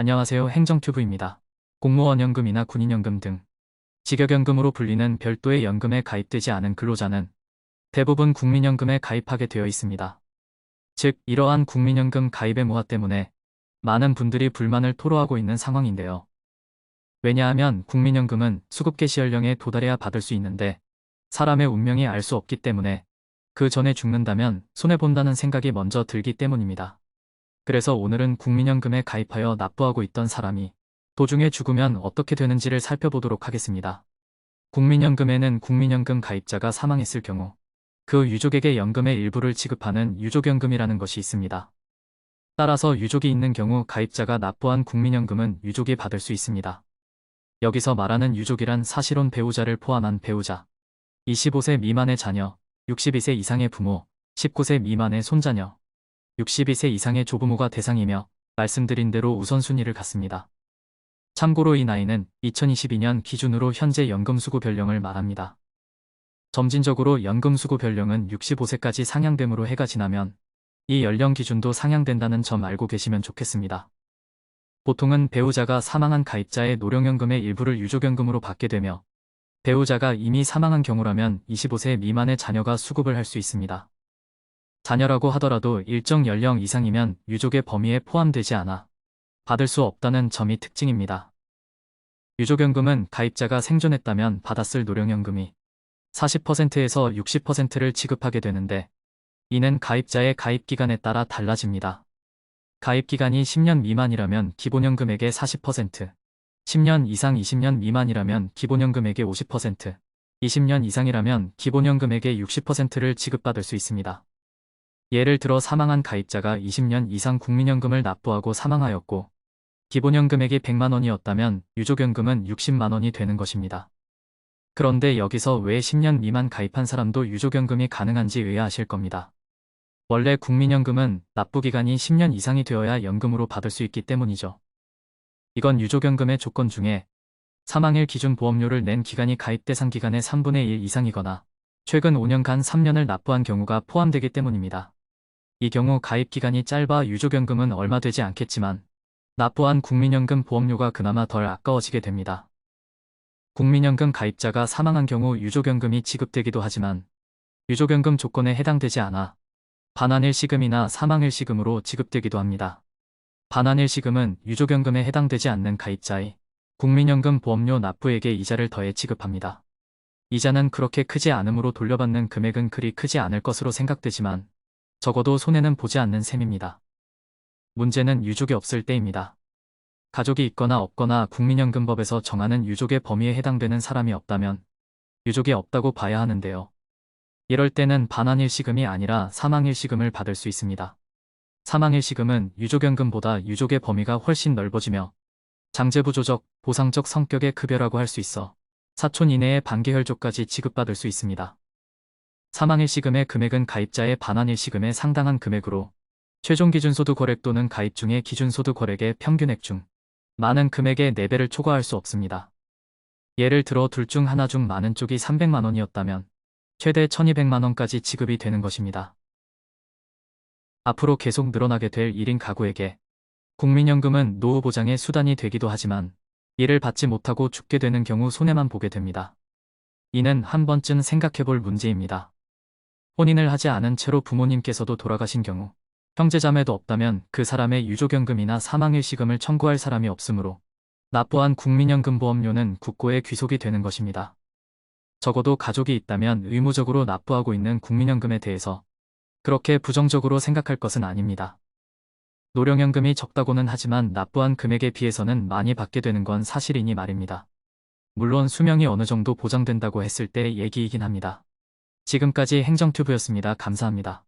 안녕하세요. 행정튜브입니다. 공무원연금이나 군인연금 등 직역연금으로 불리는 별도의 연금에 가입되지 않은 근로자는 대부분 국민연금에 가입하게 되어 있습니다. 즉, 이러한 국민연금 가입의 무화 때문에 많은 분들이 불만을 토로하고 있는 상황인데요. 왜냐하면 국민연금은 수급 개시 연령에 도달해야 받을 수 있는데 사람의 운명이 알 수 없기 때문에 그 전에 죽는다면 손해본다는 생각이 먼저 들기 때문입니다. 그래서 오늘은 국민연금에 가입하여 납부하고 있던 사람이 도중에 죽으면 어떻게 되는지를 살펴보도록 하겠습니다. 국민연금에는 국민연금 가입자가 사망했을 경우 그 유족에게 연금의 일부를 지급하는 유족연금이라는 것이 있습니다. 따라서 유족이 있는 경우 가입자가 납부한 국민연금은 유족이 받을 수 있습니다. 여기서 말하는 유족이란 사실혼 배우자를 포함한 배우자, 25세 미만의 자녀, 62세 이상의 부모, 19세 미만의 손자녀, 62세 이상의 조부모가 대상이며 말씀드린 대로 우선순위를 갖습니다. 참고로 이 나이는 2022년 기준으로 현재 연금수급 연령을 말합니다. 점진적으로 연금수급 연령은 65세까지 상향됨으로 해가 지나면 이 연령 기준도 상향된다는 점 알고 계시면 좋겠습니다. 보통은 배우자가 사망한 가입자의 노령연금의 일부를 유족연금으로 받게 되며 배우자가 이미 사망한 경우라면 25세 미만의 자녀가 수급을 할 수 있습니다. 자녀라고 하더라도 일정 연령 이상이면 유족의 범위에 포함되지 않아 받을 수 없다는 점이 특징입니다. 유족연금은 가입자가 생존했다면 받았을 노령연금이 40%에서 60%를 지급하게 되는데 이는 가입자의 가입기간에 따라 달라집니다. 가입기간이 10년 미만이라면 기본연금액의 40%, 10년 이상 20년 미만이라면 기본연금액의 50%, 20년 이상이라면 기본연금액의 60%를 지급받을 수 있습니다. 예를 들어 사망한 가입자가 20년 이상 국민연금을 납부하고 사망하였고 기본연금액이 100만 원이었다면 유족연금은 60만 원이 되는 것입니다. 그런데 여기서 왜 10년 미만 가입한 사람도 유족연금이 가능한지 의아하실 겁니다. 원래 국민연금은 납부기간이 10년 이상이 되어야 연금으로 받을 수 있기 때문이죠. 이건 유족연금의 조건 중에 사망일 기준 보험료를 낸 기간이 가입 대상 기간의 3분의 1 이상이거나 최근 5년간 3년을 납부한 경우가 포함되기 때문입니다. 이 경우 가입기간이 짧아 유족연금은 얼마 되지 않겠지만 납부한 국민연금 보험료가 그나마 덜 아까워지게 됩니다. 국민연금 가입자가 사망한 경우 유족연금이 지급되기도 하지만 유족연금 조건에 해당되지 않아 반환일시금이나 사망일시금으로 지급되기도 합니다. 반환일시금은 유족연금에 해당되지 않는 가입자의 국민연금 보험료 납부액에 이자를 더해 지급합니다. 이자는 그렇게 크지 않으므로 돌려받는 금액은 그리 크지 않을 것으로 생각되지만 적어도 손해는 보지 않는 셈입니다. 문제는 유족이 없을 때입니다. 가족이 있거나 없거나 국민연금법에서 정하는 유족의 범위에 해당되는 사람이 없다면 유족이 없다고 봐야 하는데요. 이럴 때는 반환일시금이 아니라 사망일시금을 받을 수 있습니다. 사망일시금은 유족연금보다 유족의 범위가 훨씬 넓어지며 장제부조적, 보상적 성격의 급여라고 할 수 있어 사촌 이내의 반계혈족까지 지급받을 수 있습니다. 사망일시금의 금액은 가입자의 반환일시금에 상당한 금액으로 최종 기준소득 거액 또는 가입 중의 기준소득 거액의 평균액 중 많은 금액의 4배를 초과할 수 없습니다. 예를 들어 둘 중 하나 중 많은 쪽이 300만 원이었다면 최대 1200만 원까지 지급이 되는 것입니다. 앞으로 계속 늘어나게 될 1인 가구에게 국민연금은 노후 보장의 수단이 되기도 하지만 이를 받지 못하고 죽게 되는 경우 손해만 보게 됩니다. 이는 한 번쯤 생각해볼 문제입니다. 혼인을 하지 않은 채로 부모님께서도 돌아가신 경우 형제자매도 없다면 그 사람의 유족연금이나 사망일시금을 청구할 사람이 없으므로 납부한 국민연금 보험료는 국고에 귀속이 되는 것입니다. 적어도 가족이 있다면 의무적으로 납부하고 있는 국민연금에 대해서 그렇게 부정적으로 생각할 것은 아닙니다. 노령연금이 적다고는 하지만 납부한 금액에 비해서는 많이 받게 되는 건 사실이니 말입니다. 물론 수명이 어느 정도 보장된다고 했을 때 얘기이긴 합니다. 지금까지 행정튜브였습니다. 감사합니다.